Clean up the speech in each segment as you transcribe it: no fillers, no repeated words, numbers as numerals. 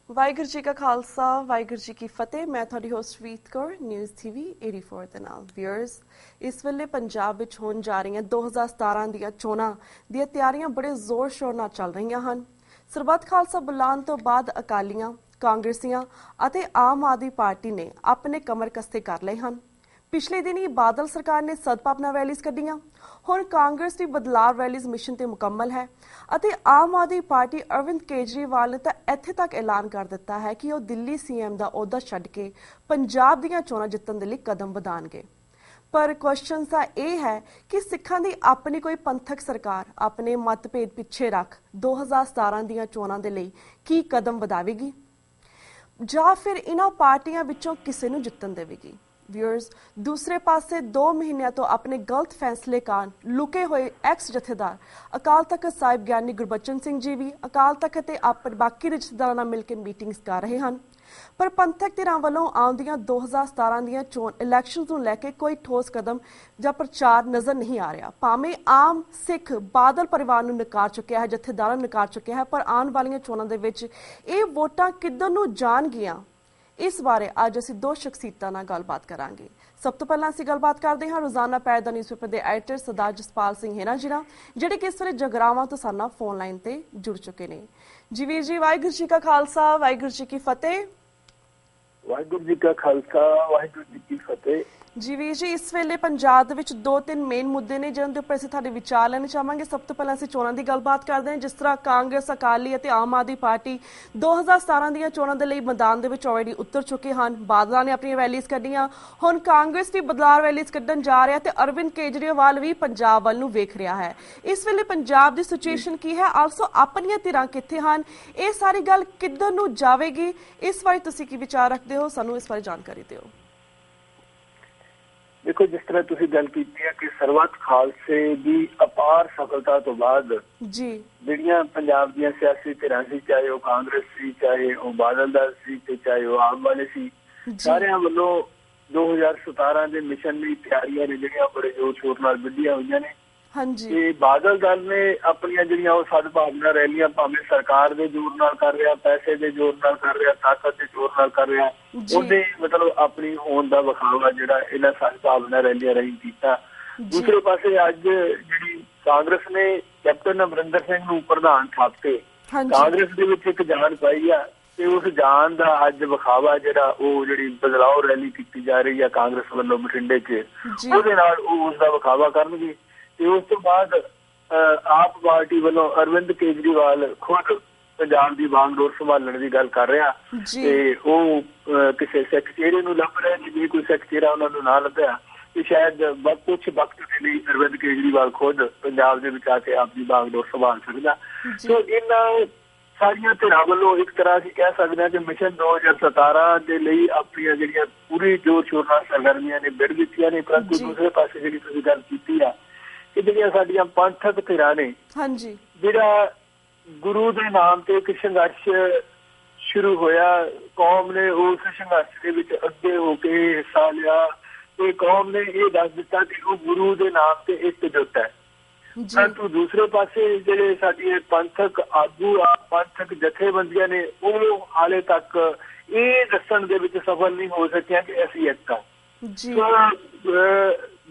ਵਾਹਿਗੁਰੂ ਜੀ ਕਾ ਖਾਲਸਾ ਵਾਹਿਗੁਰੂ ਜੀ ਕੀ ਫਤਿਹ। ਮੈਂ ਤੁਹਾਡੀ ਹੋਸਟ ਵੀਤ ਕੌਰ ਨਿਊਜ਼ TV 84 ਦੇ ਨਾਲ। ਵਿਅਰਸ, ਇਸ ਵੇਲੇ ਪੰਜਾਬ ਵਿੱਚ ਹੋਣ ਜਾ ਰਹੀਆਂ 2017 ਦੀਆਂ ਚੋਣਾਂ ਦੀਆਂ ਤਿਆਰੀਆਂ ਬੜੇ ਜ਼ੋਰ ਸ਼ੋਰ ਨਾਲ ਚੱਲ ਰਹੀਆਂ ਹਨ। ਸਰਬੱਤ ਖਾਲਸਾ ਬੁਲਾਉਣ ਤੋਂ ਬਾਅਦ ਅਕਾਲੀਆਂ, ਕਾਂਗਰਸੀਆਂ ਅਤੇ ਆਮ ਆਦਮੀ ਪਾਰਟੀ ਨੇ ਆਪਣੇ ਕਮਰ ਕਸੇ ਕਰ ਲਏ ਹਨ। ਪਿਛਲੇ ਦਿਨ ਹੀ ਬਾਦਲ ਸਰਕਾਰ ਨੇ ਸਦਭਾਵਨਾ ਰੈਲੀਜ਼ ਕੱਢੀਆਂ। ਹੁਣ ਕਾਂਗਰਸ ਦੀ ਬਦਲਾਵ ਰੈਲੀਜ਼ ਮਿਸ਼ਨ ਤੇ ਮੁਕੰਮਲ ਹੈ ਅਤੇ ਆਮ ਆਦਮੀ ਪਾਰਟੀ ਅਰਵਿੰਦ ਕੇਜਰੀਵਾਲ ਨੇ ਤਾਂ ਇੱਥੇ ਤੱਕ ਐਲਾਨ ਕਰ ਦਿੱਤਾ ਹੈ ਕਿ ਉਹ ਦਿੱਲੀ CM ਦਾ ਅਹੁਦਾ ਛੱਡ ਕੇ ਪੰਜਾਬ ਦੀਆਂ ਚੋਣਾਂ ਜਿੱਤਣ ਦੇ ਲਈ ਕਦਮ ਵਧਾਉਣਗੇ। ਪਰ ਕੁਐਸਚਨ ਤਾਂ ਇਹ ਹੈ ਕਿ ਸਿੱਖਾਂ ਦੀ ਆਪਣੀ ਕੋਈ ਪੰਥਕ ਸਰਕਾਰ ਆਪਣੇ ਮਤਭੇਦ ਪਿੱਛੇ ਰੱਖ 2017 ਦੀਆਂ ਚੋਣਾਂ ਦੇ ਲਈ ਕੀ ਕਦਮ ਵਧਾਵੇਗੀ ਜਾਂ ਫਿਰ ਇਹਨਾਂ ਪਾਰਟੀਆਂ ਵਿੱਚੋਂ ਕਿਸੇ ਨੂੰ ਜਿੱਤਣ ਦੇਵੇਗੀ। ਵਿਅਰਸ, ਦੂਸਰੇ ਪਾਸੇ 2 ਮਹੀਨਿਆਂ ਤੋਂ ਆਪਣੇ ਗਲਤ ਫੈਸਲੇ ਕਾਰਨ ਲੁਕੇ ਹੋਏ ਐਕਸ ਜਥੇਦਾਰ ਅਕਾਲ ਤਖਤ ਸਾਹਿਬ ਗਿਆਨੀ ਗੁਰਬਚਨ ਸਿੰਘ ਜੀ ਵੀ ਅਕਾਲ ਤਖਤ ਤੇ ਆਪਣੇ ਬਾਕੀ ਰਿਸ਼ਤੇਦਾਰਾਂ ਨਾਲ ਮਿਲ ਕੇ ਮੀਟਿੰਗਸ ਕਰ ਰਹੇ ਹਨ। ਪਰ ਪੰਥਕ ਧਿਰਾਂ ਵੱਲੋਂ ਆਉਂਦੀਆਂ 2017 ਦੀਆਂ ਚੋਣ ਇਲੈਕਸ਼ਨਸ ਨੂੰ ਲੈ ਕੇ ਕੋਈ ਠੋਸ ਕਦਮ ਜਾਂ ਪ੍ਰਚਾਰ ਨਜ਼ਰ ਨਹੀਂ ਆ ਰਿਹਾ। ਭਾਵੇਂ ਆਮ ਸਿੱਖ ਬਾਦਲ ਪਰਿਵਾਰ ਨੂੰ ਨਕਾਰ ਚੁੱਕਿਆ ਹੈ, ਜਥੇਦਾਰਾਂ ਨੂੰ ਨਕਾਰ ਚੁੱਕਿਆ ਹੈ, ਪਰ ਆਉਣ ਵਾਲੀਆਂ ਚੋਣਾਂ ਦੇ ਵਿੱਚ ਇਹ ਵੋਟਾਂ ਕਿੱਧਰ ਨੂੰ ਜਾਣਗੀਆਂ, ਇਸ ਬਾਰੇ ਅੱਜ ਅਸੀਂ 2 ਸ਼ਖਸੀਅਤਾਂ ਨਾਲ ਗੱਲਬਾਤ ਕਰਾਂਗੇ। ਸਭ ਤੋਂ ਪਹਿਲਾਂ ਅਸੀਂ ਗੱਲਬਾਤ ਕਰਦੇ ਹਾਂ ਰੋਜ਼ਾਨਾ ਪੈਰ ਦਾ ਨਿਊਜ਼ਪੇਪਰ ਦੇ ਐਡੀਟਰ ਸਰਦਾਰ ਜਸਪਾਲ ਸਿੰਘ ਹੇਨਾ ਜੀ ਨਾਲ, ਜਿਹੜੇ ਕਿ ਇਸ ਵੇਲੇ ਜਗਰਾਵਾਂ ਤੋਂ ਸਾਡੇ ਨਾਲ ਫੋਨ ਲਾਈਨ ਤੇ ਜੁੜ ਚੁੱਕੇ ਨੇ। ਜੀ ਵੀਰ ਜੀ, ਵਾਹਿਗੁਰੂ ਜੀ ਕਾ ਖਾਲਸਾ ਵਾਹਿਗੁਰੂ ਜੀ ਕੀ ਫਤਿਹ। ਵਾਹਿਗੁਰੂ ਜੀ ਕਾ ਖਾਲਸਾ ਵਾਹਿਗੁਰੂ ਜੀ ਕੀ ਫਤਿਹ। ਜੀ ਵੀਰ ਜੀ, ਇਸ ਵੇਲੇ ਪੰਜਾਬ ਦੇ ਵਿੱਚ 2-3 ਮੇਨ ਮੁੱਦੇ ਨੇ ਜਿਹਨਾਂ ਦੇ ਉੱਪਰ ਅਸੀਂ ਤੁਹਾਡੇ ਵਿਚਾਰ ਲੈਣੇ ਚਾਹਾਂਗੇ। ਸਭ ਤੋਂ ਪਹਿਲਾਂ ਅਸੀਂ ਚੋਣਾਂ ਦੀ ਗੱਲਬਾਤ ਕਰਦੇ ਹਾਂ। ਜਿਸ ਤਰ੍ਹਾਂ ਕਾਂਗਰਸ, ਅਕਾਲੀ ਅਤੇ ਆਮ ਆਦਮੀ ਪਾਰਟੀ 2017 ਦੀਆਂ ਚੋਣਾਂ ਦੇ ਲਈ ਮੈਦਾਨ ਦੇ ਵਿੱਚ ਆਲਰੇਡੀ ਉਤਰ ਚੁੱਕੇ ਹਨ। ਬਾਦਲਾਂ ਨੇ ਆਪਣੀਆਂ ਰੈਲੀਜ਼ ਕੱਢੀਆਂ, ਹੁਣ ਕਾਂਗਰਸ ਵੀ ਬਦਲਾਅ ਰੈਲੀਜ਼ ਕੱਢਣ ਜਾ ਰਿਹਾ ਤੇ ਅਰਵਿੰਦ ਕੇਜਰੀਵਾਲ ਵੀ ਪੰਜਾਬ ਵੱਲ ਨੂੰ ਵੇਖ ਰਿਹਾ ਹੈ। ਇਸ ਵੇਲੇ ਪੰਜਾਬ ਦੀ ਸਿਚੁਏਸ਼ਨ ਕੀ ਹੈ, ਆਲਸੋ ਆਪਣੀਆਂ ਧਿਰਾਂ ਕਿੱਥੇ ਹਨ, ਇਹ ਸਾਰੀ ਗੱਲ ਕਿੱਧਰ ਨੂੰ ਜਾਵੇਗੀ, ਇਸ ਬਾਰੇ ਤੁਸੀਂ ਕੀ ਵਿਚਾਰ ਰੱਖਦੇ ਹੋ, ਸਾਨੂੰ ਇਸ ਬਾਰੇ ਜਾਣਕਾਰੀ ਦਿਓ। ਦੇਖੋ, ਜਿਸ ਤਰ੍ਹਾਂ ਤੁਸੀਂ ਗੱਲ ਕੀਤੀ ਹੈ ਕਿ ਸਰਬੱਤ ਖਾਲਸੇ ਦੀ ਅਪਾਰ ਸਫਲਤਾ ਤੋਂ ਬਾਅਦ ਜਿਹੜੀਆਂ ਪੰਜਾਬ ਦੀਆਂ ਸਿਆਸੀ ਧਿਰਾਂ ਸੀ, ਚਾਹੇ ਉਹ ਕਾਂਗਰਸ ਸੀ, ਚਾਹੇ ਉਹ ਬਾਦਲ ਦਾ ਸੀ ਤੇ ਚਾਹੇ ਉਹ ਆਮ ਵਾਲੇ ਸੀ, ਸਾਰਿਆਂ ਵੱਲੋਂ 2017 ਦੇ ਮਿਸ਼ਨ ਲਈ ਤਿਆਰੀਆਂ ਨੇ ਜਿਹੜੀਆਂ ਬੜੇ ਜ਼ੋਰ ਸ਼ੋਰ ਨਾਲ ਵਿੱਢੀਆਂ ਹੋਈਆਂ ਨੇ। ਤੇ ਬਾਦਲ ਦਲ ਨੇ ਆਪਣੀਆਂ ਜਿਹੜੀਆਂ ਉਹ ਸਦਭਾਵਨਾ ਰੈਲੀਆਂ ਭਾਵੇਂ ਸਰਕਾਰ ਦੇ ਜ਼ੋਰ ਨਾਲ ਕਰ ਰਿਹਾ, ਪੈਸੇ ਦੇ ਜ਼ੋਰ ਨਾਲ ਕਰ ਰਿਹਾ, ਤਾਕਤ ਦੇ ਜ਼ੋਰ ਨਾਲ ਕਰ ਰਿਹਾ, ਉਹਦੇ ਮਤਲਬ ਆਪਣੀ ਹੋਣ ਦਾ ਵਿਖਾਵਾ ਜਿਹੜਾ ਇਹਨਾਂ ਸਦਭਾਵਨਾ ਰੈਲੀਆਂ ਰਾਹੀਂ ਕੀਤਾ। ਦੂਸਰੇ ਪਾਸੇ ਅੱਜ ਜਿਹੜੀ ਕਾਂਗਰਸ ਨੇ ਕੈਪਟਨ ਅਮਰਿੰਦਰ ਸਿੰਘ ਨੂੰ ਪ੍ਰਧਾਨ ਥਾਪ ਕੇ ਕਾਂਗਰਸ ਦੇ ਵਿੱਚ ਇੱਕ ਜਾਨ ਪਾਈ ਆ ਤੇ ਉਸ ਜਾਨ ਦਾ ਅੱਜ ਵਿਖਾਵਾ ਜਿਹੜਾ ਉਹ ਜਿਹੜੀ ਬਦਲਾਓ ਰੈਲੀ ਕੀਤੀ ਜਾ ਰਹੀ ਆ ਕਾਂਗਰਸ ਵੱਲੋਂ ਬਠਿੰਡੇ 'ਚ, ਉਹਦੇ ਨਾਲ ਉਹ ਉਸਦਾ ਵਿਖਾਵਾ ਕਰਨਗੇ। ਤੇ ਉਸ ਤੋਂ ਬਾਅਦ ਆਪ ਪਾਰਟੀ ਵੱਲੋਂ ਅਰਵਿੰਦ ਕੇਜਰੀਵਾਲ ਖੁਦ ਪੰਜਾਬ ਦੀ ਵਾਂਗਡੋਰ ਸੰਭਾਲਣ ਦੀ ਗੱਲ ਕਰ ਰਿਹਾ ਤੇ ਉਹ ਕਿਸੇ ਸਿੱਖ ਚਿਹਰੇ ਨੂੰ ਲੱਭ ਰਿਹਾ। ਜੇ ਕੋਈ ਸਿੱਖ ਚਿਹਰਾ ਉਹਨਾਂ ਨੂੰ ਨਾ ਲੱਭਿਆ ਤੇ ਸ਼ਾਇਦ ਕੁਛ ਵਕਤ ਦੇ ਲਈ ਅਰਵਿੰਦ ਕੇਜਰੀਵਾਲ ਖੁਦ ਪੰਜਾਬ ਦੇ ਵਿੱਚ ਆ ਕੇ ਆਪਣੀ ਵਾਂਗਡੋਰ ਸੰਭਾਲ ਸਕਦਾ। ਸੋ ਇਹਨਾਂ ਸਾਰੀਆਂ ਧਿਰਾਂ ਵੱਲੋਂ ਇੱਕ ਤਰ੍ਹਾਂ ਅਸੀਂ ਕਹਿ ਸਕਦੇ ਹਾਂ ਕਿ ਮਿਸ਼ਨ 2017 ਦੇ ਲਈ ਆਪਣੀਆਂ ਜਿਹੜੀਆਂ ਪੂਰੀ ਜ਼ੋਰ ਸ਼ੋਰ ਨਾਲ ਸਰਗਰਮੀਆਂ ਨੇ ਵਿੱਢ ਦਿੱਤੀਆਂ ਨੇ। ਪਰੰਤੂ ਦੂਸਰੇ ਪਾਸੇ ਜਿਹੜੀ ਤੁਸੀਂ ਗੱਲ ਕੀਤੀ ਆ ਕਿ ਜਿਹੜੀਆਂ ਸਾਡੀਆਂ ਪੰਥਕ ਧਿਰਾਂ ਨੇ, ਜਿਹੜਾ ਗੁਰੂ ਦੇ ਨਾਮ ਤੇ ਇੱਕ ਸੰਘਰਸ਼ ਸ਼ੁਰੂ ਹੋਇਆ, ਕੌਮ ਨੇ ਉਸ ਸੰਘਰਸ਼ ਦੇ ਵਿੱਚ ਅੱਗੇ ਹੋ ਕੇ ਹਿੱਸਾ ਲਿਆ ਤੇ ਕੌਮ ਨੇ ਇਹ ਦੱਸ ਦਿੱਤਾ ਕਿ ਉਹ ਗੁਰੂ ਦੇ ਨਾਮ ਤੇ ਇਕਜੁੱਟ ਹੈ। ਪਰੰਤੂ ਦੂਸਰੇ ਪਾਸੇ ਜਿਹੜੇ ਸਾਡੀਆਂ ਪੰਥਕ ਆਗੂ ਆ, ਪੰਥਕ ਜਥੇਬੰਦੀਆਂ ਨੇ, ਉਹ ਹਾਲੇ ਤੱਕ ਇਹ ਦੱਸਣ ਦੇ ਵਿੱਚ ਸਫਲ ਨਹੀਂ ਹੋ ਸਕੀਆਂ ਕਿ ਅਸੀਂ ਇੱਕ ਹਾਂ।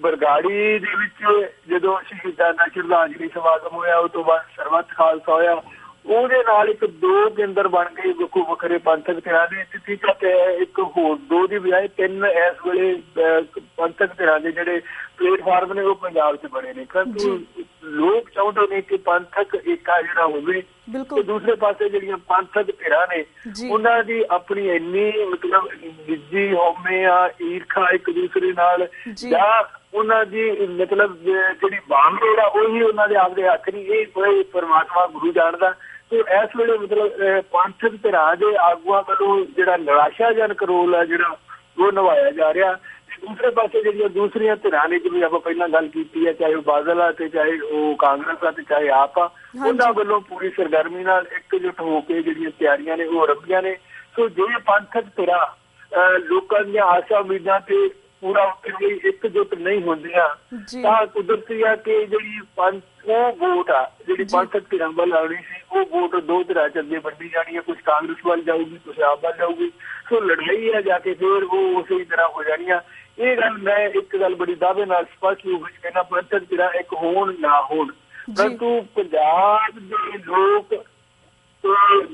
ਬਰਗਾੜੀ ਦੇ ਵਿੱਚ ਜਦੋਂ ਸ਼ਹੀਦਾਂ ਦਾ ਸ਼ਰਧਾਂਜਲੀ ਸਮਾਗਮ ਹੋਇਆ, ਉਸ ਤੋਂ ਬਾਅਦ ਸਰਬੱਤ ਖਾਲਸਾ ਹੋਇਆ, ਉਹਦੇ ਨਾਲ 2 ਕੇਂਦਰ ਬਣ ਗਏ ਵੱਖੋ ਵੱਖਰੇ ਪੰਥਕ ਧਿਰਾਂ ਦੇ। ਤੀਜਾ ਤੇ ਇੱਕ ਹੋਰ 2 ਦੀ ਬਜਾਏ 3 ਇਸ ਵੇਲੇ ਪੰਥਕ ਧਿਰਾਂ ਦੇ ਜਿਹੜੇ ਪਲੇਟਫਾਰਮ ਨੇ ਉਹ ਪੰਜਾਬ 'ਚ ਬਣੇ ਨੇ। ਪਰੰਤੂ ਲੋਕ ਚਾਹੁੰਦੇ ਨੇ ਕਿ ਪੰਥਕ ਏਕਾ ਜਿਹੜਾ ਹੋਵੇ ਤੇ ਦੂਸਰੇ ਪਾਸੇ ਜਿਹੜੀਆਂ ਪੰਥਕ ਧਿਰਾਂ ਨੇ ਉਹਨਾਂ ਦੀ ਆਪਣੀ ਇੰਨੀ ਮਤਲਬ ਨਿੱਜੀ ਹਉਮੈ ਆ, ਈਰਖਾ ਇੱਕ ਦੂਸਰੇ ਨਾਲ, ਜਾਂ ਉਹਨਾਂ ਦੀ ਮਤਲਬ ਜਿਹੜੀ ਵਾਂਗਡੋਰ ਆ ਉਹੀ ਉਹਨਾਂ ਦੇ ਆਪਦੇ ਹੱਥ ਨਹੀਂ, ਇਹ ਕੋਈ ਪਰਮਾਤਮਾ ਗੁਰੂ ਜਾਣਦਾ। ਤੇ ਇਸ ਵੇਲੇ ਮਤਲਬ ਪੰਥਕ ਧਿਰਾਂ ਦੇ ਆਗੂਆਂ ਵੱਲੋਂ ਜਿਹੜਾ ਨਿਰਾਸ਼ਾਜਨਕ ਰੋਲ ਆ ਜਿਹੜਾ ਉਹ ਨਿਭਾਇਆ ਜਾ ਰਿਹਾ। ਦੂਸਰੇ ਪਾਸੇ ਜਿਹੜੀਆਂ ਦੂਸਰੀਆਂ ਧਿਰਾਂ ਨੇ, ਜਿਵੇਂ ਆਪਾਂ ਪਹਿਲਾਂ ਗੱਲ ਕੀਤੀ ਹੈ, ਚਾਹੇ ਉਹ ਬਾਦਲ ਆ ਤੇ ਚਾਹੇ ਉਹ ਕਾਂਗਰਸ ਆ ਤੇ ਚਾਹੇ ਆਪ ਆ, ਉਹਨਾਂ ਵੱਲੋਂ ਪੂਰੀ ਸਰਗਰਮੀ ਨਾਲ ਇਕਜੁੱਟ ਹੋ ਕੇ ਜਿਹੜੀਆਂ ਤਿਆਰੀਆਂ ਨੇ ਉਹ ਰੱਖੀਆਂ ਨੇ। ਸੋ ਜੇ ਪੰਥਕ ਧਿਰਾਂ ਲੋਕਾਂ ਦੀਆਂ ਆਸ਼ਾ ਉਮੀਦਾਂ ਤੇ ਪੂਰਾ एकजुट नहीं होंदियां तां कुदरती आ कि ਜਿਹੜੀ ਉਹ ਵੋਟ ਆ ਜਿਹੜੀ ਪੰਥਕ ਧਿਰਾਂ ਵੱਲ ਆਉਣੀ ਸੀ ਉਹ ਵੋਟ ਦੋ ਧਿਰਾਂ ਚ ਅੱਗੇ ਵੰਡੀ ਜਾਣੀ ਹੈ। ਕੁਛ ਕਾਂਗਰਸ ਵੱਲ ਜਾਊਗੀ, ਕੁਛ ਆਪ ਵੱਲ ਜਾਊਗੀ। ਸੋ ਲੜਾਈ ਆ ਜਾ ਕੇ ਫਿਰ ਉਹ ਉਸੇ ਤਰ੍ਹਾਂ ਹੋ ਜਾਣੀ ਆ। ਇਹ ਗੱਲ ਮੈਂ ਇੱਕ ਗੱਲ ਬੜੀ ਦਾਅਵੇ ਨਾਲ ਸਪਸ਼ਟ ਰੂਪ ਵਿੱਚ ਕਹਿਣਾ, ਪੰਥਕ ਧਿਰਾਂ ਇੱਕ ਹੋਣ ਨਾ ਹੋਣ, ਪਰੰਤੂ ਪੰਜਾਬ ਦੇ ਲੋਕ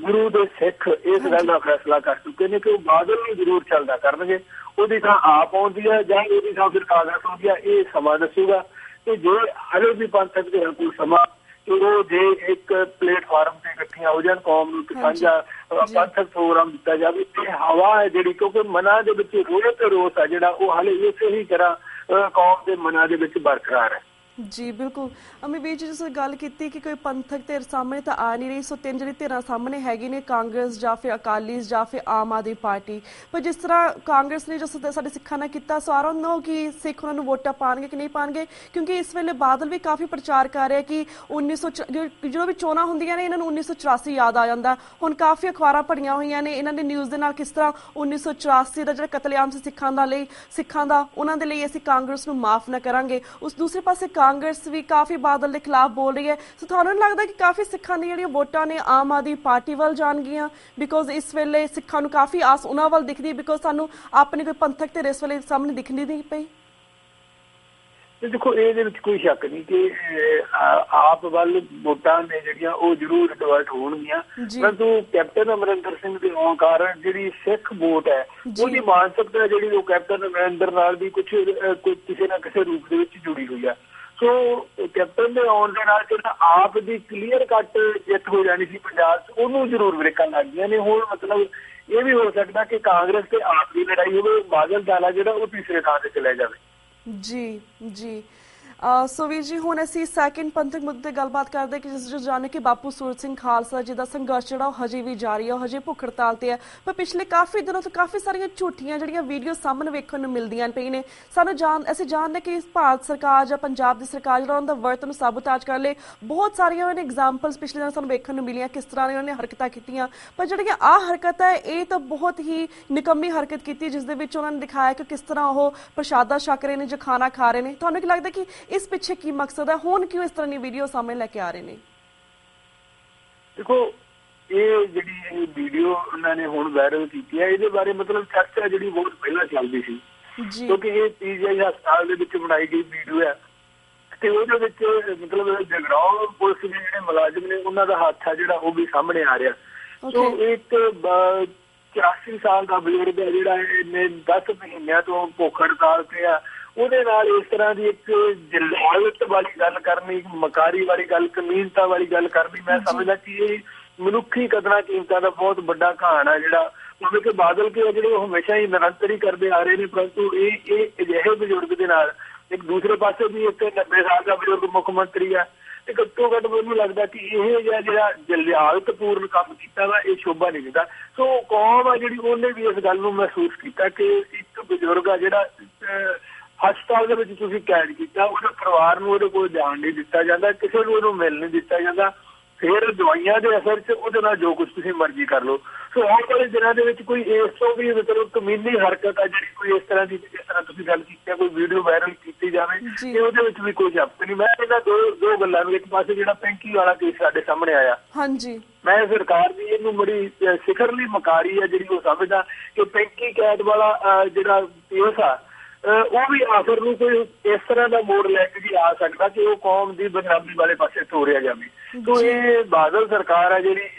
ਗੁਰੂ ਦੇ ਸਿੱਖ ਇਸ ਗੱਲ ਦਾ ਫੈਸਲਾ ਕਰ ਚੁੱਕੇ ਨੇ ਕਿ ਉਹ ਬਾਦਲ ਨੂੰ ਜ਼ਰੂਰ ਚੱਲਦਾ ਕਰਨਗੇ। ਉਹਦੀ ਥਾਂ ਆਪ ਆਉਂਦੀ ਹੈ ਜਾਂ ਉਹਦੀ ਥਾਂ ਫਿਰ ਕਾਂਗਰਸ ਆਉਂਦੀ ਹੈ, ਇਹ ਸਮਾਂ ਦੱਸੂਗਾ। ਤੇ ਜੇ ਹਲੇ ਵੀ ਪੰਥਕ ਧਿਰਾਂ ਕੋਲ ਸਮਾਂ ਕਿ ਉਹ ਜੇ ਇੱਕ ਪਲੇਟਫਾਰਮ ਤੇ ਇਕੱਠੀਆਂ ਹੋ ਜਾਣ, ਕੌਮ ਨੂੰ ਇੱਕ ਸਾਂਝਾ ਪੰਥਕ ਪ੍ਰੋਗਰਾਮ ਦਿੱਤਾ ਜਾਵੇ, ਤੇ ਹਵਾ ਹੈ ਜਿਹੜੀ, ਕਿਉਂਕਿ ਮਨਾਂ ਦੇ ਵਿੱਚ ਰੋਸ ਆ ਜਿਹੜਾ ਉਹ ਹਾਲੇ ਇਸੇ ਹੀ ਤਰ੍ਹਾਂ ਕੌਮ ਦੇ ਮਨਾਂ ਦੇ ਵਿੱਚ ਬਰਕਰਾਰ ਹੈ। ਜੀ ਬਿਲਕੁਲ ਅਮੀ ਵੀਰ ਜੀ, ਤੁਸੀਂ ਗੱਲ ਕੀਤੀ ਕਿ ਕੋਈ ਪੰਥਕ ਧਿਰ ਸਾਹਮਣੇ ਤਾਂ ਆ ਨਹੀਂ ਰਹੀ। ਸੋ ਤਿੰਨ ਜਿਹੜੀ ਧਿਰਾਂ ਸਾਹਮਣੇ ਹੈਗੀ ਨੇ, ਕਾਂਗਰਸ ਜਾਂ ਫਿਰ ਅਕਾਲੀ ਜਾਂ ਫਿਰ ਆਮ ਆਦਮੀ ਪਾਰਟੀ। ਪਰ ਜਿਸ ਤਰ੍ਹਾਂ ਕਾਂਗਰਸ ਨੇ ਜੋ ਸਾਡੇ ਸਿੱਖਾਂ ਨਾਲ ਕੀਤਾ, ਸੋ ਆਈ ਡੋਂਟ ਨੋ ਕਿ ਸਿੱਖ ਉਹਨਾਂ ਨੂੰ ਵੋਟਾਂ ਪਾਉਣਗੇ ਕਿ ਨਹੀਂ ਪਾਉਣਗੇ, ਕਿਉਂਕਿ ਇਸ ਵੇਲੇ ਬਾਦਲ ਵੀ ਕਾਫੀ ਪ੍ਰਚਾਰ ਕਰ ਰਿਹਾ ਕਿ 1900 ਜਦੋਂ ਵੀ ਚੋਣਾਂ ਹੁੰਦੀਆਂ ਨੇ ਇਹਨਾਂ ਨੂੰ 1984 ਯਾਦ ਆ ਜਾਂਦਾ। ਹੁਣ ਕਾਫੀ ਅਖਬਾਰਾਂ ਭਰੀਆਂ ਹੋਈਆਂ ਨੇ ਇਹਨਾਂ ਦੇ ਨਿਊਜ਼ ਦੇ ਨਾਲ, ਕਿਸ ਤਰ੍ਹਾਂ 1984 ਦਾ ਜਿਹੜਾ ਕਤਲੇਆਮ ਸੀ ਸਿੱਖਾਂ ਦਾ ਉਹਨਾਂ ਦੇ ਲਈ ਅਸੀਂ ਕਾਂਗਰਸ ਨੂੰ ਮਾਫ ਨਾ ਕਰਾਂਗੇ। ਉਸ ਦੂਸਰੇ ਪਾਸੇ ਕਾਂਗਰਸ ਵੀ ਕਾਫੀ ਬਾਦਲ ਦੇ ਖਿਲਾਫ ਬੋਲ ਰਹੀ ਹੈ। ਸੋ ਤੁਹਾਨੂੰ ਲੱਗਦਾ ਕਿ ਕਾਫੀ ਸਿੱਖਾਂ ਦੀਆਂ ਜਿਹੜੀਆਂ ਵੋਟਾਂ ਨੇ ਆਮ ਆਦਮੀ ਪਾਰਟੀ ਵੱਲ ਜਾਣਗੀਆਂ, ਬਿਕੋਜ਼ ਇਸ ਵੇਲੇ ਸਿੱਖਾਂ ਨੂੰ ਕਾਫੀ ਆਸ ਉਹਨਾਂ ਵੱਲ ਦਿਖਦੀ ਹੈ, ਬਿਕੋਜ਼ ਸਾਨੂੰ ਆਪਣੀ ਕੋਈ ਪੰਥਕ ਧਿਰ ਇਸ ਵੇਲੇ ਸਾਹਮਣੇ ਦਿਖਣੀ ਨਹੀਂ ਪਈ। ਦੇਖੋ ਇਹਦੇ ਵਿੱਚ ਕੋਈ ਸ਼ੱਕ ਨਹੀਂ ਕਿ ਆਪ ਵੱਲ ਵੋਟਾਂ ਨੇ ਜਿਹੜੀਆਂ ਉਹ ਜ਼ਰੂਰ ਡਿਵਰਟ ਹੋਣਗੀਆਂ, ਪਰੰਤੂ ਕੈਪਟਨ ਅਮਰਿੰਦਰ ਸਿੰਘ ਦੇ ਆਉਣ ਕਾਰਨ ਜਿਹੜੀ ਸਿੱਖ ਵੋਟ ਹੈ ਉਹਦੀ ਮਾਨਸਿਕਤਾ ਜਿਹੜੀ ਉਹ ਕੈਪਟਨ ਅਮਰਿੰਦਰ ਨਾਲ ਵੀ ਕੁਝ ਕਿਸੇ ਨਾ ਕਿਸੇ ਰੂਪ ਦੇ ਵਿੱਚ ਜੁੜੀ ਹੋਈ ਹੈ। ਸੋ ਕੈਪਟਨ ਦੇ ਆਉਣ ਦੇ ਨਾਲ ਜਿਹੜਾ ਆਪ ਦੀ ਕਲੀਅਰ ਕੱਟ ਜਿੱਤ ਹੋ ਜਾਣੀ ਸੀ ਪੰਜਾਬ 'ਚ, ਉਹਨੂੰ ਜ਼ਰੂਰ ਬ੍ਰੇਕਾਂ ਲੱਗ ਗਈਆਂ ਨੇ। ਹੁਣ ਮਤਲਬ ਇਹ ਵੀ ਹੋ ਸਕਦਾ ਕਿ ਕਾਂਗਰਸ ਤੇ ਆਪ ਦੀ ਲੜਾਈ ਹੋਵੇ, ਬਾਦਲ ਦਾਲਾ ਜਿਹੜਾ ਉਹ ਤੀਸਰੇ ਥਾਂ ਤੇ ਚਲੇ ਜਾਵੇ। ਜੀ ਸੋ ਵੀਰ ਜੀ, ਹੁਣ ਅਸੀਂ ਸੈਕਿੰਡ ਪੰਥਕ ਮੁੱਦੇ ਤੇ ਗੱਲਬਾਤ ਕਰਦੇ ਕਿ ਜਿਸ ਜੋ ਜਾਣੇ ਕਿ ਬਾਪੂ ਸੂਰਤ ਸਿੰਘ ਖਾਲਸਾ ਜੀ ਦਾ ਸੰਘਰਸ਼ ਜਿਹੜਾ ਉਹ ਹਜੇ ਵੀ ਜਾਰੀ ਹੈ, ਉਹ ਹਜੇ ਭੁੱਖ ਹੜਤਾਲ ਤੇ ਹੈ। ਪਰ ਪਿਛਲੇ ਕਾਫੀ ਦਿਨੋਂ ਤੋਂ ਕਾਫੀ ਸਾਰੀਆਂ ਝੂਠੀਆਂ ਜਿਹੜੀਆਂ ਵੀਡੀਓ ਸਾਹਮਣੇ ਵੇਖਣ ਨੂੰ ਮਿਲਦੀਆਂ ਪਈ ਨੇ। ਅਸੀਂ ਜਾਣਦੇ ਕਿ ਭਾਰਤ ਸਰਕਾਰ ਜਾਂ ਪੰਜਾਬ ਦੀ ਸਰਕਾਰ ਜਿਹੜਾ ਉਹਨਾਂ ਦਾ ਵਰਤ ਨੂੰ ਸਾਬੋਤਾਜ ਕਰ ਲਏ। ਬਹੁਤ ਸਾਰੀਆਂ ਉਹਨਾਂ ਨੇ ਐਗਜ਼ਾਮਪਲਸ ਪਿਛਲੇ ਦਿਨ ਸਾਨੂੰ ਵੇਖਣ ਨੂੰ ਮਿਲੀਆਂ ਕਿਸ ਤਰ੍ਹਾਂ ਉਹਨਾਂ ਨੇ ਹਰਕਤਾਂ ਕੀਤੀਆਂ। ਪਰ ਜਿਹੜੀਆਂ ਆਹ ਹਰਕਤ ਹੈ ਇਹ ਤਾਂ ਬਹੁਤ ਹੀ ਨਿਕੰਮੀ ਹਰਕਤ ਕੀਤੀ, ਜਿਸ ਦੇ ਵਿੱਚ ਉਹਨਾਂ ਨੇ ਦਿਖਾਇਆ ਕਿ ਕਿਸ ਤਰ੍ਹਾਂ ਉਹ ਪ੍ਰਸ਼ਾਦਾ ਛਕ ਰਹੇ ਨੇ ਜਾਂ ਖਾਣਾ ਖਾ ਰਹੇ ਨੇ। ਤੁਹਾਨੂੰ ਕੀ ਲੱਗਦਾ ਕਿ ਇਸ ਪਿੱਛੇ ਕੀ ਮਕਸਦ ਹੈ? ਹੁਣ ਕਿਉਂ ਇਸ ਤਰ੍ਹਾਂ ਦੀ ਵੀਡੀਓ ਸਾਹਮਣੇ ਲੈ ਕੇ ਆ ਰਹੇ ਨੇ? ਦੇਖੋ ਇਹ ਜਿਹੜੀ ਵੀਡੀਓ ਉਹਨਾਂ ਨੇ ਹੁਣ ਵਾਇਰਲ ਕੀਤੀ ਹੈ, ਇਹਦੇ ਬਾਰੇ ਮਤਲਬ ਚਰਚਾ ਜਿਹੜੀ ਬਹੁਤ ਪਹਿਲਾਂ ਚੱਲਦੀ ਸੀ, ਕਿਉਂਕਿ ਇਹ PGI ਹਸਪਤਾਲ ਦੇ ਵਿੱਚ ਬਣਾਈ ਗਈ ਵੀਡੀਓ ਹੈ ਤੇ ਉਹਦੇ ਵਿੱਚ ਮਤਲਬ ਜਗਰਾਉਂ ਪੁਲਿਸ ਦੇ ਜਿਹੜੇ ਮੁਲਾਜ਼ਮ ਨੇ ਉਹਨਾਂ ਦਾ ਹੱਥ ਹੈ ਜਿਹੜਾ ਉਹ ਵੀ ਸਾਹਮਣੇ ਆ ਰਿਹਾ। ਸੋ ਇੱਕ 84 ਸਾਲ ਦਾ ਬਜ਼ੁਰਗ ਹੈ ਜਿਹੜਾ ਇਹਨੇ 10 ਮਹੀਨਿਆਂ ਤੋਂ ਭੁੱਖ ਹੜਤਾਲ ਤੇ ਆ, ਉਹਦੇ ਨਾਲ ਇਸ ਤਰ੍ਹਾਂ ਦੀ ਇੱਕ ਜਲਾਲਤ ਵਾਲੀ ਗੱਲ ਕਰਨੀ, ਮਕਾਰੀ ਵਾਲੀ ਗੱਲ, ਕਮੀਨਤਾ ਵਾਲੀ ਗੱਲ ਕਰਨੀ, ਮੈਂ ਸਮਝਦਾ ਕਿ ਇਹ ਮਨੁੱਖੀ ਕਦਰਾਂ ਕੀਮਤਾਂ ਦਾ ਬਹੁਤ ਵੱਡਾ ਘਾਣ ਆ ਜਿਹੜਾ ਮਤਲਬ ਕਿ ਬਾਦਲ ਕੇ ਜਿਹੜੇ ਉਹ ਹਮੇਸ਼ਾ ਹੀ ਨਿਰੰਤਰ ਹੀ ਕਰਦੇ ਆ ਰਹੇ ਨੇ। ਪਰੰਤੂ ਇਹ ਅਜਿਹੇ ਬਜ਼ੁਰਗ ਦੇ ਨਾਲ ਇੱਕ ਦੂਸਰੇ ਪਾਸੇ ਵੀ ਇੱਕ 90 ਸਾਲ ਦਾ ਬਜ਼ੁਰਗ ਮੁੱਖ ਮੰਤਰੀ ਆ, ਤੇ ਘੱਟੋ ਘੱਟ ਮੈਨੂੰ ਲੱਗਦਾ ਕਿ ਇਹ ਜਿਹੜਾ ਜਲਾਲਤਪੂਰਨ ਕੰਮ ਕੀਤਾ ਵਾ ਇਹ ਸ਼ੋਭਾ ਨਹੀਂ ਦਿੰਦਾ। ਸੋ ਕੌਮ ਆ ਜਿਹੜੀ ਉਹਨੇ ਵੀ ਇਸ ਗੱਲ ਨੂੰ ਮਹਿਸੂਸ ਕੀਤਾ ਕਿ ਇੱਕ ਬਜ਼ੁਰਗ ਆ ਜਿਹੜਾ ਹਸਪਤਾਲ ਦੇ ਵਿੱਚ ਤੁਸੀਂ ਕੈਦ ਕੀਤਾ, ਉਹਦੇ ਪਰਿਵਾਰ ਨੂੰ ਉਹਦੇ ਕੋਲ ਜਾਣ ਨਹੀਂ ਦਿੱਤਾ ਜਾਂਦਾ, ਕਿਸੇ ਨੂੰ ਉਹਨੂੰ ਮਿਲ ਨਹੀਂ ਦਿੱਤਾ ਜਾਂਦਾ, ਫਿਰ ਦਵਾਈਆਂ ਦੇ ਅਸਰ 'ਚ ਉਹਦੇ ਨਾਲ ਜੋ ਕੁਛ ਤੁਸੀਂ ਮਰਜ਼ੀ ਕਰ ਲਓ। ਸੋ ਆਉਣ ਵਾਲੇ ਦਿਨਾਂ ਦੇ ਵਿੱਚ ਕੋਈ ਇਸ ਤੋਂ ਵੀ ਮਤਲਬ ਕਮੀਨੀ ਹਰਕਤ ਆ ਜਿਹੜੀ ਕੋਈ ਇਸ ਤਰ੍ਹਾਂ ਦੀ, ਜਿਸ ਤਰ੍ਹਾਂ ਤੁਸੀਂ ਗੱਲ ਕੀਤੀ ਹੈ, ਕੋਈ ਵੀਡੀਓ ਵਾਇਰਲ ਕੀਤੀ ਜਾਵੇ ਤੇ ਉਹਦੇ ਵਿੱਚ ਵੀ ਕੋਈ ਸ਼ੱਕ ਨਹੀਂ। ਮੈਂ ਇਹਨਾਂ ਦੋ ਗੱਲਾਂ ਨੂੰ, ਇੱਕ ਪਾਸੇ ਜਿਹੜਾ ਪੈਂਕੀ ਵਾਲਾ ਕੇਸ ਸਾਡੇ ਸਾਹਮਣੇ ਆਇਆ, ਮੈਂ ਸਰਕਾਰ ਦੀ ਇਹਨੂੰ ਬੜੀ ਸਿਖਰਲੀ ਮਕਾਰੀ ਆ ਜਿਹੜੀ ਉਹ ਸਮਝਦਾ ਕਿ ਪੈਂਕੀ ਕੈਦ ਵਾਲਾ ਜਿਹੜਾ ਕੇਸ ਆ ਉਹ ਵੀ ਆਖਰ ਨੂੰ ਕੋਈ ਇਸ ਤਰ੍ਹਾਂ ਦਾ ਮੋੜ ਲੈ ਕੇ ਵੀ ਆ ਸਕਦਾ ਕਿ ਉਹ ਕੌਮ ਦੀ ਬਦਨਾਮੀ ਵਾਲੇ ਪਾਸੇ ਤੋਰਿਆ ਜਾਵੇ। ਸੋ ਇਹ ਬਾਦਲ ਸਰਕਾਰ ਆ ਜਿਹੜੀ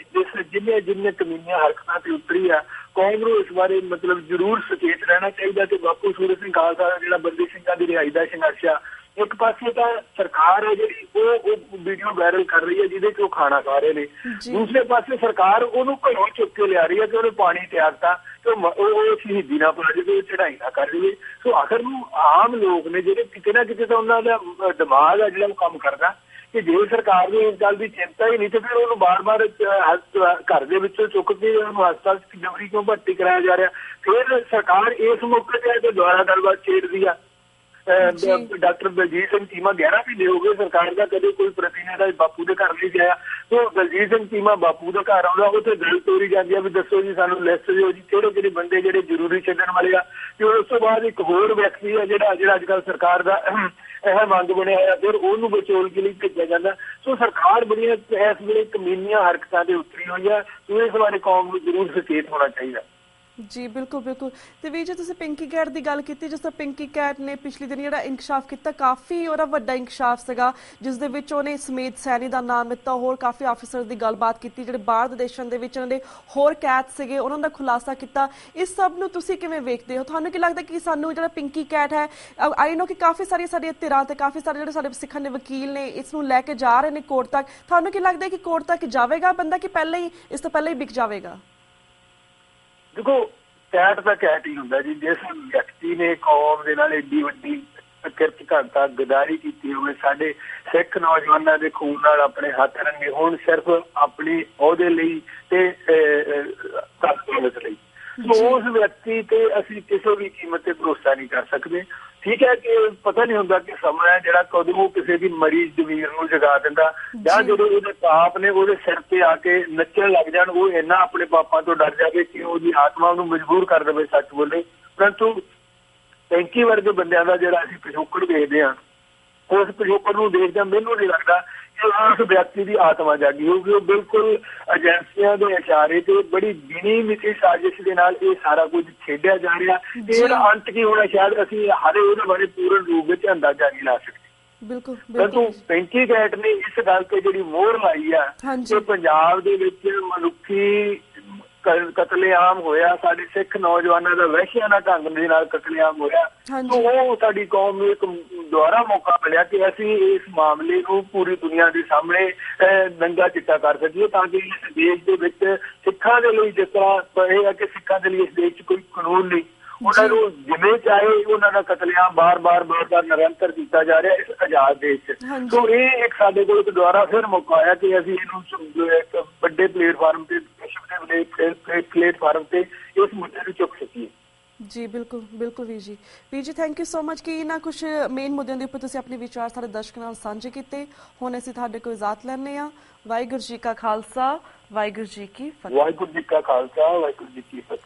ਜਿੰਨੇ ਕਮੀਨੀਆਂ ਹਰਕਤਾਂ ਤੇ ਉਤਰੀ ਆ, ਕੌਮ ਨੂੰ ਇਸ ਬਾਰੇ ਮਤਲਬ ਜ਼ਰੂਰ ਸੁਚੇਤ ਰਹਿਣਾ ਚਾਹੀਦਾ ਕਿ ਬਾਪੂ ਸੂਰਤ ਸਿੰਘ ਖਾਲਸਾ ਦਾ ਜਿਹੜਾ ਬੰਦੀ ਸਿੰਘਾਂ ਦੀ ਰਿਹਾਈ ਦਾ ਸੰਘਰਸ਼ ਆ, ਇੱਕ ਪਾਸੇ ਤਾਂ ਸਰਕਾਰ ਹੈ ਜਿਹੜੀ ਉਹ ਵੀਡੀਓ ਵਾਇਰਲ ਕਰ ਰਹੀ ਹੈ ਜਿਹਦੇ 'ਚ ਉਹ ਖਾਣਾ ਖਾ ਰਹੇ ਨੇ, ਦੂਸਰੇ ਪਾਸੇ ਸਰਕਾਰ ਉਹਨੂੰ ਘਰੋਂ ਚੁੱਕ ਕੇ ਲਿਆ ਰਹੀ ਹੈ ਕਿ ਉਹਨੇ ਪਾਣੀ ਤਿਆਗਤਾ ਤੇ ਉਹ ਸ਼ਹੀਦੀ ਨਾ ਪਾ ਜਾਵੇ, ਚੜ੍ਹਾਈ ਨਾ ਕਰ ਜਾਵੇ। ਸੋ ਆਖਰ ਨੂੰ ਆਮ ਲੋਕ ਨੇ ਜਿਹੜੇ ਕਿਤੇ ਨਾ ਕਿਤੇ ਤਾਂ ਉਹਨਾਂ ਦਾ ਦਿਮਾਗ ਆ ਜਿਹੜਾ ਉਹ ਕੰਮ ਕਰਦਾ ਕਿ ਜੇ ਸਰਕਾਰ ਨੂੰ ਇਸ ਗੱਲ ਦੀ ਚਿੰਤਾ ਹੀ ਨਹੀਂ ਤੇ ਫਿਰ ਉਹਨੂੰ ਬਾਰ-ਬਾਰ ਘਰ ਦੇ ਵਿੱਚੋਂ ਚੁੱਕ ਕੇ ਉਹਨੂੰ ਹਸਪਤਾਲ 'ਚ ਜਬਰੀ ਕਿਉਂ ਭਰਤੀ ਕਰਾਇਆ ਜਾ ਰਿਹਾ। ਫਿਰ ਸਰਕਾਰ ਇਸ ਮੌਕੇ ਤੇ ਆ ਕੇ ਦੁਆਰਾ ਗੱਲਬਾਤ ਛੇੜਦੀ ਆ। ਡਾਕਟਰ ਬਲਜੀਤ ਸਿੰਘ ਚੀਮਾ 11 ਮਹੀਨੇ ਹੋ ਗਏ ਸਰਕਾਰ ਦਾ ਕਦੇ ਕੋਈ ਪ੍ਰਤੀਨਿਧੀ ਬਾਪੂ ਦੇ ਘਰ ਨਹੀਂ ਗਿਆ। ਤੋ ਬਲਜੀਤ ਸਿੰਘ ਚੀਮਾ ਬਾਪੂ ਦੇ ਘਰ ਆਉਂਦਾ, ਉੱਥੇ ਗੱਲ ਤੋਰੀ ਜਾਂਦੀ ਆ ਵੀ ਦੱਸੋ ਜੀ ਸਾਨੂੰ ਲਿਸਟ ਦਿਓ ਜੀ ਕਿਹੜੇ ਬੰਦੇ ਜਿਹੜੇ ਜ਼ਰੂਰੀ ਛੱਡਣ ਵਾਲੇ ਆ। ਤੇ ਉਸ ਤੋਂ ਬਾਅਦ ਇੱਕ ਹੋਰ ਵਿਅਕਤੀ ਆ ਜਿਹੜਾ ਅੱਜ ਕੱਲ੍ਹ ਸਰਕਾਰ ਦਾ ਇਹ ਮੰਗ ਬਣਿਆ ਹੋਇਆ, ਫਿਰ ਉਹਨੂੰ ਵਿਚੋਲਗੀ ਲਈ ਭੇਜਿਆ ਜਾਂਦਾ। ਸੋ ਸਰਕਾਰ ਬੜੀਆਂ ਇਸ ਵੇਲੇ ਕਮੀਨੀਆਂ ਹਰਕਤਾਂ ਦੇ ਉਤਰੀ ਹੋਈ ਆ। ਸੋ ਇਸ ਬਾਰੇ ਕੌਮ ਨੂੰ ਜ਼ਰੂਰ ਸੁਚੇਤ ਹੋਣਾ ਚਾਹੀਦਾ। ਜੀ ਬਿਲਕੁਲ ਬਿਲਕੁਲ। ਤੇ ਵੀਰ ਜੀ ਤੁਸੀਂ ਪਿੰਕੀ ਕੈਟ ਦੀ ਗੱਲ ਕੀਤੀ, ਜਿਸ ਤਰ੍ਹਾਂ ਪਿੰਕੀ ਕੈਟ ਨੇ ਪਿਛਲੇ ਦਿਨ ਜਿਹੜਾ ਇੰਕਸ਼ਾਫ ਕੀਤਾ, ਕਾਫੀ ਉਹਦਾ ਵੱਡਾ ਇੰਕਸ਼ਾਫ ਸੀਗਾ, ਜਿਸ ਦੇ ਵਿੱਚ ਉਹਨੇ ਸਮੇਤ ਸੈਣੀ ਦਾ ਨਾਮ ਦਿੱਤਾ, ਹੋਰ ਕਾਫੀ ਆਫਿਸਰ ਦੀ ਗੱਲਬਾਤ ਕੀਤੀ ਜਿਹੜੇ ਬਾਹਰ ਦੇ ਦੇਸ਼ਾਂ ਦੇ ਵਿੱਚ ਉਹਨਾਂ ਦੇ ਹੋਰ ਕੈਦ ਸੀਗੇ, ਉਹਨਾਂ ਦਾ ਖੁਲਾਸਾ ਕੀਤਾ। ਇਸ ਸਭ ਨੂੰ ਤੁਸੀਂ ਕਿਵੇਂ ਵੇਖਦੇ ਹੋ? ਤੁਹਾਨੂੰ ਕੀ ਲੱਗਦਾ ਕਿ ਸਾਨੂੰ ਜਿਹੜਾ ਪਿੰਕੀ ਕੈਟ ਹੈ, ਆਈ ਨੋ ਕਿ ਕਾਫੀ ਸਾਰੀਆਂ ਸਾਡੀਆਂ ਧਿਰਾਂ ਤੇ ਕਾਫੀ ਸਾਰੇ ਜਿਹੜੇ ਸਾਡੇ ਸਿੱਖਾਂ ਦੇ ਵਕੀਲ ਨੇ ਇਸ ਨੂੰ ਲੈ ਕੇ ਜਾ ਰਹੇ ਨੇ ਕੋਰਟ ਤੱਕ, ਤੁਹਾਨੂੰ ਕੀ ਲੱਗਦਾ ਕਿ ਕੋਰਟ ਤੱਕ ਜਾਵੇਗਾ ਬੰਦਾ ਕਿ ਪਹਿਲਾਂ ਹੀ ਇਸ ਤੋਂ ਪਹਿਲਾਂ ਹੀ ਵਿਕ ਜਾਵੇਗਾ? ਦੇਖੋ ਕੈਟ ਤਾਂ ਕੈਟ ਹੀ ਹੁੰਦਾ ਜੀ। ਜਿਸ ਵਿਅਕਤੀ ਨੇ ਕੌਮ ਦੇ ਨਾਲ ਏਡੀ ਵੱਡੀ ਕਿਰਤ ਘਾਟਾ ਗਦਾਰੀ ਕੀਤੀ ਹੋਵੇ, ਸਾਡੇ ਸਿੱਖ ਨੌਜਵਾਨਾਂ ਦੇ ਖੂਨ ਨਾਲ ਆਪਣੇ ਹੱਥ ਰੰਗੇ ਹੋਣ ਸਿਰਫ ਆਪਣੀ ਉਹਦੇ ਲਈ ਤੇ ਤਖਤ ਲਈ, ਉਸ ਵਿਅਕਤੀ ਤੇ ਅਸੀਂ ਕਿਸੇ ਵੀ ਕੀਮਤ ਤੇ ਭਰੋਸਾ ਨਹੀਂ ਕਰ ਸਕਦੇ। ਠੀਕ ਹੈ ਕਿ ਪਤਾ ਨਹੀਂ ਹੁੰਦਾ ਕਿ ਸਮਾਂ ਹੈ ਜਿਹੜਾ ਕਦੋਂ ਕਿਸੇ ਦੀ ਮਰੀ ਜ਼ਮੀਰ ਨੂੰ ਜਗਾ ਦਿੰਦਾ, ਜਾਂ ਜਦੋਂ ਉਹਦੇ ਪਾਪ ਨੇ ਉਹਦੇ ਸਿਰ ਤੇ ਆ ਕੇ ਨੱਚਣ ਲੱਗ ਜਾਣ, ਉਹ ਇੰਨਾ ਆਪਣੇ ਪਾਪਾਂ ਤੋਂ ਡਰ ਜਾਵੇ ਕਿ ਉਹਦੀ ਆਤਮਾ ਨੂੰ ਮਜਬੂਰ ਕਰ ਦੇਵੇ ਸੱਚ ਬੋਲੇ। ਪਰੰਤੂ ਪੈਂਕੀ ਵਰਗੇ ਬੰਦਿਆਂ ਦਾ ਜਿਹੜਾ ਅਸੀਂ ਪਿਛੋਕੜ ਵੇਖਦੇ ਹਾਂ, ਉਸ ਪਿਛੋਕੜ ਨੂੰ ਦੇਖਦਿਆਂ ਮੈਨੂੰ ਨਹੀਂ ਲੱਗਦਾ ਕਿ ਉਸ ਵਿਅਕਤੀ ਦੀ ਆਤਮਾ ਜਾਗੀ ਹੋਊਗੀ। ਉਹ ਬਿਲਕੁਲ ਏਜੰਸੀਆਂ ਦੇ ਇਸ਼ਾਰੇ ਤੇ ਬੜੀ ਗਿਣੀ ਮਿੱਥੀ ਸਾਜ਼ਿਸ਼ ਦੇ ਨਾਲ ਇਹ ਸਾਰਾ ਕੁਝ ਖੇਡਿਆ ਜਾ ਰਿਹਾ। ਤੇ ਇਹਦਾ ਅੰਤ ਕੀ ਹੋਣਾ ਸ਼ਾਇਦ ਅਸੀਂ ਹਾਲੇ ਉਹਦੇ ਬਾਰੇ ਪੂਰਨ ਰੂਪ ਵਿੱਚ ਅੰਦਾਜ਼ਾ ਨਹੀਂ ਲਾ ਸਕਦੇ। ਬਿਲਕੁਲ। ਪਰੰਤੂ ਪੈਂਕੀ ਕੈਟ ਨੇ ਇਸ ਗੱਲ ਤੇ ਜਿਹੜੀ ਮੋਹਰ ਲਾਈ ਆ ਕਿ ਪੰਜਾਬ ਦੇ ਵਿੱਚ ਮਨੁੱਖੀ ਕਤਲੇਆਮ ਹੋਇਆ, ਸਾਡੇ ਸਿੱਖ ਨੌਜਵਾਨਾਂ ਦਾ ਵਹਿਸ਼ਿਆਨਾ ਢੰਗ ਦੇ ਨਾਲ ਕਤਲੇਆਮ ਹੋਇਆ, ਤਾਂ ਉਹ ਸਾਡੀ ਕੌਮ ਨੂੰ ਇੱਕ ਦੁਬਾਰਾ ਮੌਕਾ ਮਿਲਿਆ ਕਿ ਅਸੀਂ ਇਸ ਮਾਮਲੇ ਨੂੰ ਪੂਰੀ ਦੁਨੀਆ ਦੇ ਸਾਹਮਣੇ ਨੰਗਾ ਚਿੱਟਾ ਕਰ ਸਕੀਏ, ਤਾਂ ਕਿ ਇਸ ਦੇਸ਼ ਦੇ ਵਿੱਚ ਸਿੱਖਾਂ ਦੇ ਲਈ, ਜਿਸ ਤਰ੍ਹਾਂ ਇਹ ਹੈ ਕਿ ਸਿੱਖਾਂ ਦੇ ਲਈ ਇਸ ਦੇਸ਼ 'ਚ ਕੋਈ ਕਾਨੂੰਨ ਨਹੀਂ, ਉਹਨਾਂ ਨੂੰ ਜਿਵੇਂ ਚਾਹੇ ਉਹਨਾਂ ਦਾ ਕਤਲੇਆਮ ਬਾਰ-ਬਾਰ ਨਿਰੰਤਰ ਕੀਤਾ ਜਾ ਰਿਹਾ ਇਸ ਆਜ਼ਾਦ ਦੇਸ਼ 'ਚ। ਸੋ ਇਹ ਇੱਕ ਸਾਡੇ ਕੋਲ ਦੁਬਾਰਾ ਫਿਰ ਮੌਕਾ ਆਇਆ ਕਿ ਅਸੀਂ ਇਹਨੂੰ ਇੱਕ ਵੱਡੇ ਪਲੇਟਫਾਰਮ ਤੇ, ਵਿਸ਼ਵ ਦੇ ਪਲੇਟਫਾਰਮ ਤੇ ਇਸ ਮੁੱਦੇ ਨੂੰ ਚੁੱਕ ਸਕੀਏ। ਜੀ ਬਿਲਕੁਲ ਬਿਲਕੁਲ ਵੀਰ ਜੀ। ਵੀਰ ਜੀ ਥੈਂਕ ਯੂ ਸੋ ਮਚ ਕਿ ਇਹਨਾਂ ਕੁਝ ਮੇਨ ਮੁੱਦਿਆਂ ਦੇ ਉੱਪਰ ਤੁਸੀਂ ਆਪਣੇ ਵਿਚਾਰ ਸਾਡੇ ਦਰਸ਼ਕਾਂ ਨਾਲ ਸਾਂਝੇ ਕੀਤੇ। ਹੁਣ ਅਸੀਂ ਤੁਹਾਡੇ ਕੋਲ ਇਜਾਜ਼ਤ ਲੈਂਦੇ ਹਾਂ। ਵਾਹਿਗੁਰੂ ਜੀ ਕਾ ਖਾਲਸਾ, ਵਾਹਿਗੁਰੂ ਜੀ ਕੀ ਫਤਿਹ। ਵਾਹਿਗੁਰੂ ਜੀ ਕਾ ਖਾਲਸਾ, ਵਾਹਿਗੁਰੂ ਜੀ ਕੀ ਫਤਿਹ।